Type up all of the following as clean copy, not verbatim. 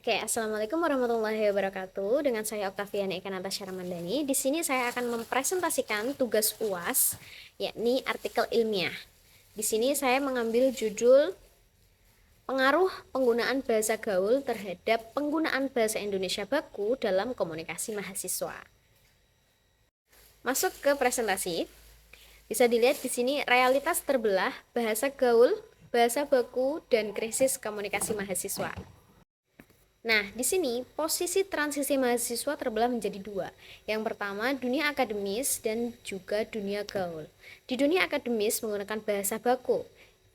Oke, Assalamualaikum warahmatullahi wabarakatuh. Dengan saya Oktaviani Eka Natasha Ramadhani. Di sini saya akan mempresentasikan tugas UAS, yakni artikel ilmiah. Di sini saya mengambil judul pengaruh penggunaan bahasa gaul terhadap penggunaan bahasa Indonesia baku dalam komunikasi mahasiswa. Masuk ke presentasi. Bisa dilihat di sini realitas terbelah bahasa gaul, bahasa baku, dan krisis komunikasi mahasiswa. Nah, di sini posisi transisi mahasiswa terbelah menjadi dua. Yang pertama, dunia akademis dan juga dunia gaul. Di dunia akademis menggunakan bahasa baku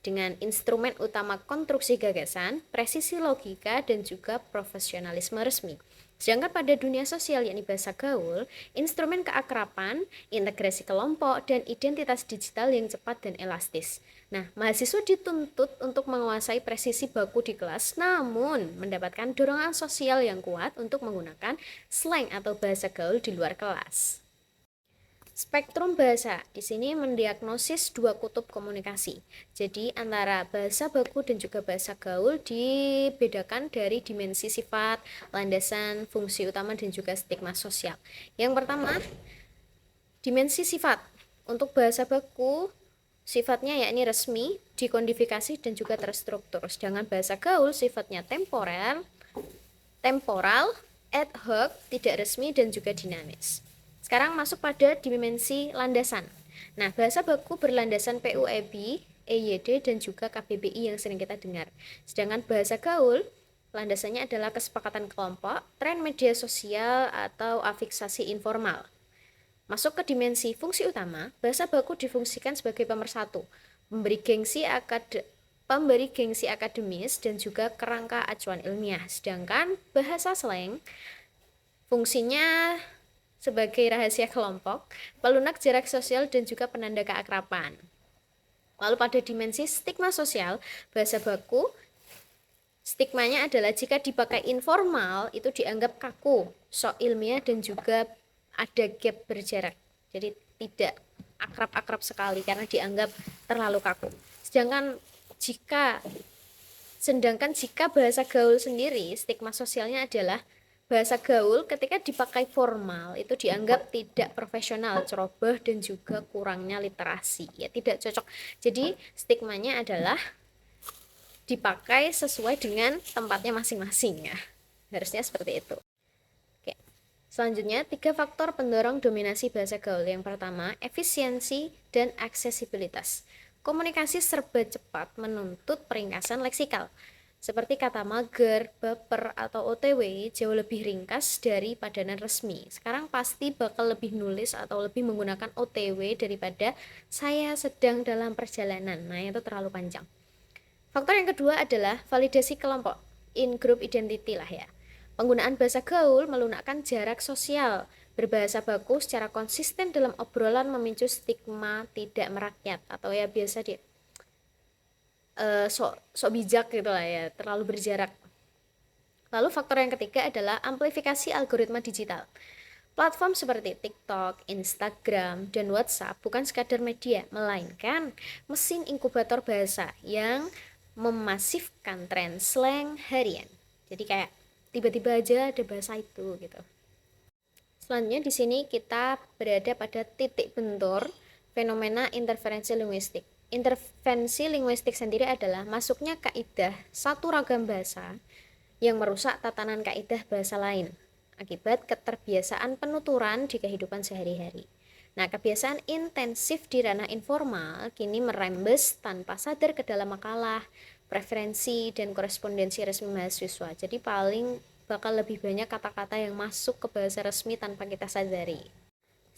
dengan instrumen utama konstruksi gagasan, presisi logika, dan juga profesionalisme resmi. Sedangkan pada dunia sosial yakni bahasa gaul, instrumen keakraban, integrasi kelompok, dan identitas digital yang cepat dan elastis. Nah, mahasiswa dituntut untuk menguasai presisi baku di kelas, namun mendapatkan dorongan sosial yang kuat untuk menggunakan slang atau bahasa gaul di luar kelas. Spektrum bahasa di sini mendiagnosis dua kutub komunikasi. Jadi antara bahasa baku dan juga bahasa gaul dibedakan dari dimensi sifat, landasan, fungsi utama dan juga stigma sosial. Yang pertama, dimensi sifat. Untuk bahasa baku sifatnya yakni resmi, dikodifikasi dan juga terstruktur. Sedangkan bahasa gaul sifatnya temporal, ad hoc, tidak resmi dan juga dinamis. Sekarang masuk pada dimensi landasan. Nah, bahasa baku berlandasan PUEB, EYD, dan juga KBBI yang sering kita dengar. Sedangkan bahasa gaul, landasannya adalah kesepakatan kelompok, tren media sosial, atau afiksasi informal. Masuk ke dimensi fungsi utama, bahasa baku difungsikan sebagai pemersatu, pemberi gengsi akademis, dan juga kerangka acuan ilmiah. Sedangkan bahasa slang, fungsinya sebagai rahasia kelompok, pelunak jarak sosial, dan juga penanda keakraban. Lalu pada dimensi stigma sosial, bahasa baku stigmanya adalah jika dipakai informal itu dianggap kaku, sok ilmiah, dan juga ada gap berjarak. Jadi tidak akrab-akrab sekali karena dianggap terlalu kaku. Sedangkan jika bahasa gaul sendiri, stigma sosialnya adalah bahasa gaul ketika dipakai formal itu dianggap tidak profesional, ceroboh, dan juga kurangnya literasi. Ya, tidak cocok. Jadi stigmanya adalah dipakai sesuai dengan tempatnya masing-masing ya. Harusnya seperti itu. Oke. Selanjutnya, 3 faktor pendorong dominasi bahasa gaul. Yang pertama, efisiensi dan aksesibilitas. Komunikasi serba cepat menuntut peringkasan leksikal. Seperti kata mager, baper, atau OTW jauh lebih ringkas dari padanan resmi. Sekarang pasti bakal lebih nulis atau lebih menggunakan OTW daripada saya sedang dalam perjalanan. Nah, itu terlalu panjang. Faktor yang kedua adalah validasi kelompok, in-group identity lah ya. Penggunaan bahasa gaul melunakkan jarak sosial. Berbahasa baku secara konsisten dalam obrolan memicu stigma tidak merakyat atau ya biasa dia sok bijak gitu lah ya, terlalu berjarak. Lalu faktor yang ketiga adalah amplifikasi algoritma digital. Platform seperti TikTok, Instagram, dan WhatsApp bukan sekadar media, melainkan mesin inkubator bahasa yang memasifkan tren slang harian. Jadi kayak tiba-tiba aja ada bahasa itu gitu. Selanjutnya di sini kita berada pada titik bentur fenomena interferensi linguistik. Intervensi linguistik sendiri adalah masuknya kaidah satu ragam bahasa yang merusak tatanan kaidah bahasa lain akibat keterbiasaan penuturan di kehidupan sehari-hari. Nah, kebiasaan intensif di ranah informal kini merembes tanpa sadar ke dalam makalah, preferensi, dan korespondensi resmi mahasiswa. Jadi paling bakal lebih banyak kata-kata yang masuk ke bahasa resmi tanpa kita sadari.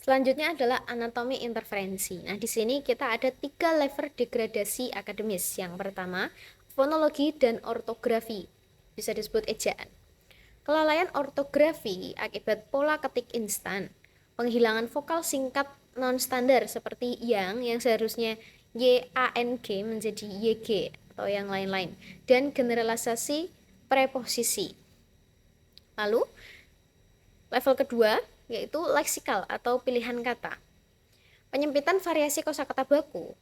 Selanjutnya adalah anatomi interferensi. Nah, di sini kita ada 3 level degradasi akademis. Yang pertama, fonologi dan ortografi, bisa disebut ejaan. Kelalaian ortografi akibat pola ketik instan, penghilangan vokal singkat non-standar seperti yang seharusnya YANG menjadi YG atau yang lain-lain, dan generalisasi preposisi. Lalu, level kedua yaitu leksikal atau pilihan kata. Penyempitan variasi kosakata baku.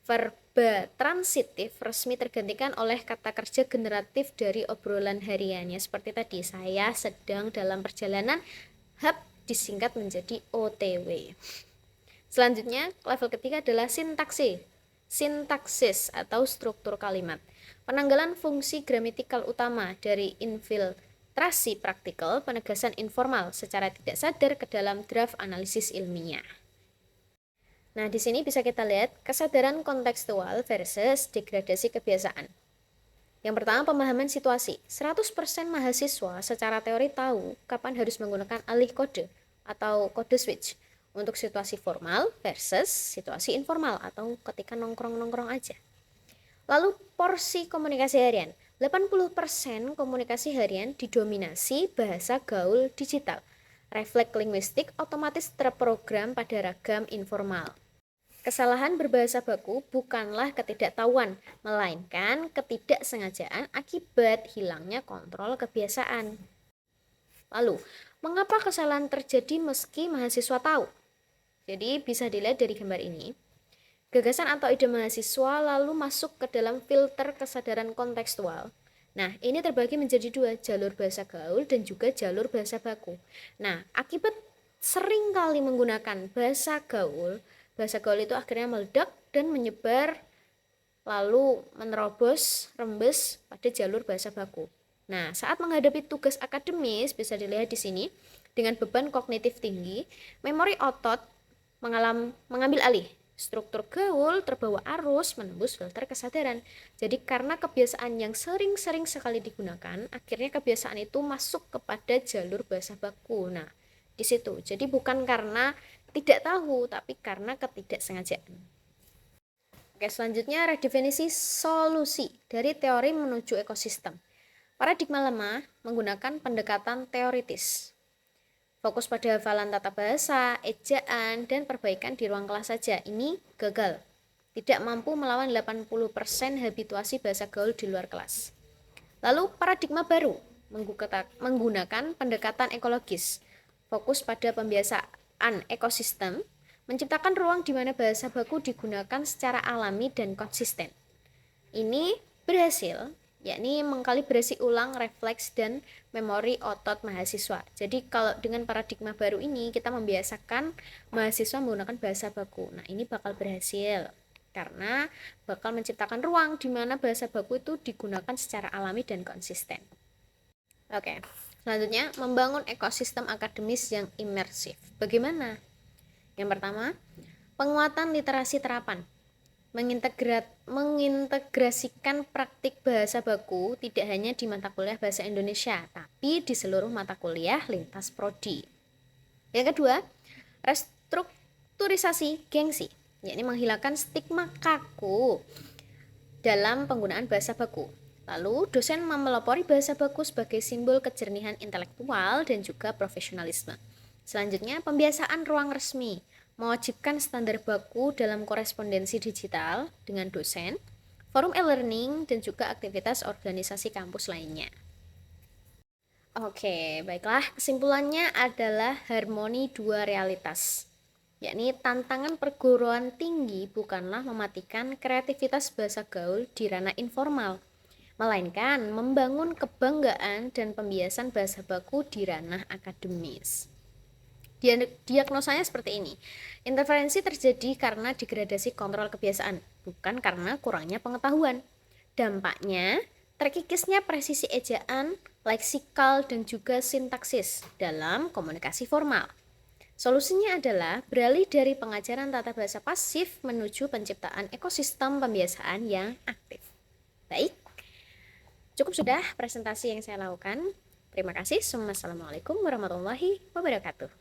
Verba transitif resmi tergantikan oleh kata kerja generatif dari obrolan hariannya. Seperti tadi, saya sedang dalam perjalanan, have disingkat menjadi OTW. Selanjutnya, level ketiga adalah sintaksis atau struktur kalimat. Penanggalan fungsi gramatikal utama dari infiltrasi praktikal, penegasan informal secara tidak sadar ke dalam draft analisis ilmiah. Nah, di sini bisa kita lihat kesadaran kontekstual versus degradasi kebiasaan. Yang pertama, pemahaman situasi. 100% mahasiswa secara teori tahu kapan harus menggunakan alih kode atau kode switch untuk situasi formal versus situasi informal atau ketika nongkrong-nongkrong aja. Lalu porsi komunikasi harian. 80% komunikasi harian didominasi bahasa gaul digital. Refleks linguistik otomatis terprogram pada ragam informal. Kesalahan berbahasa baku bukanlah ketidaktahuan, melainkan ketidaksengajaan akibat hilangnya kontrol kebiasaan. Lalu, mengapa kesalahan terjadi meski mahasiswa tahu? Jadi bisa dilihat dari gambar ini. Gagasan atau ide mahasiswa lalu masuk ke dalam filter kesadaran kontekstual. Nah, ini terbagi menjadi dua, jalur bahasa gaul dan juga jalur bahasa baku. Nah, akibat sering kali menggunakan bahasa gaul itu akhirnya meledak dan menyebar lalu menerobos rembes pada jalur bahasa baku. Nah, saat menghadapi tugas akademis bisa dilihat di sini dengan beban kognitif tinggi, memori otot mengambil alih. Struktur gaul terbawa arus menembus filter kesadaran. Jadi karena kebiasaan yang sering-sering sekali digunakan, akhirnya kebiasaan itu masuk kepada jalur bahasa baku. Nah, di situ. Jadi bukan karena tidak tahu, tapi karena ketidaksengajaan. Oke, selanjutnya redefinisi solusi dari teori menuju ekosistem. Paradigma lama menggunakan pendekatan teoritis. Fokus pada hafalan tata bahasa, ejaan, dan perbaikan di ruang kelas saja. Ini gagal. Tidak mampu melawan 80% habituasi bahasa gaul di luar kelas. Lalu paradigma baru menggunakan pendekatan ekologis. Fokus pada pembiasaan ekosistem, menciptakan ruang di mana bahasa baku digunakan secara alami dan konsisten. Ini berhasil, yakni mengkalibrasi ulang refleks dan memori otot mahasiswa. Jadi kalau dengan paradigma baru ini kita membiasakan mahasiswa menggunakan bahasa baku. Nah, ini bakal berhasil karena bakal menciptakan ruang di mana bahasa baku itu digunakan secara alami dan konsisten. Oke. Selanjutnya, membangun ekosistem akademis yang imersif. Bagaimana? Yang pertama, penguatan literasi terapan. Mengintegrasikan praktik bahasa baku tidak hanya di mata kuliah bahasa Indonesia, tapi di seluruh mata kuliah lintas prodi. Yang kedua, restrukturisasi gengsi, yakni menghilangkan stigma kaku dalam penggunaan bahasa baku. Lalu, dosen memelopori bahasa baku sebagai simbol kejernihan intelektual dan juga profesionalisme. Selanjutnya, pembiasaan ruang resmi, mewajibkan standar baku dalam korespondensi digital dengan dosen, forum e-learning, dan juga aktivitas organisasi kampus lainnya. Oke, baiklah. Kesimpulannya adalah harmoni dua realitas, yakni tantangan perguruan tinggi bukanlah mematikan kreativitas bahasa gaul di ranah informal, melainkan membangun kebanggaan dan pembiasan bahasa baku di ranah akademis. Diagnosanya seperti ini. Interferensi terjadi karena degradasi kontrol kebiasaan, bukan karena kurangnya pengetahuan. Dampaknya, terkikisnya presisi ejaan, leksikal, dan juga sintaksis dalam komunikasi formal. Solusinya adalah beralih dari pengajaran tata bahasa pasif menuju penciptaan ekosistem pembiasaan yang aktif. Baik. Cukup sudah presentasi yang saya lakukan. Terima kasih. Assalamualaikum warahmatullahi wabarakatuh.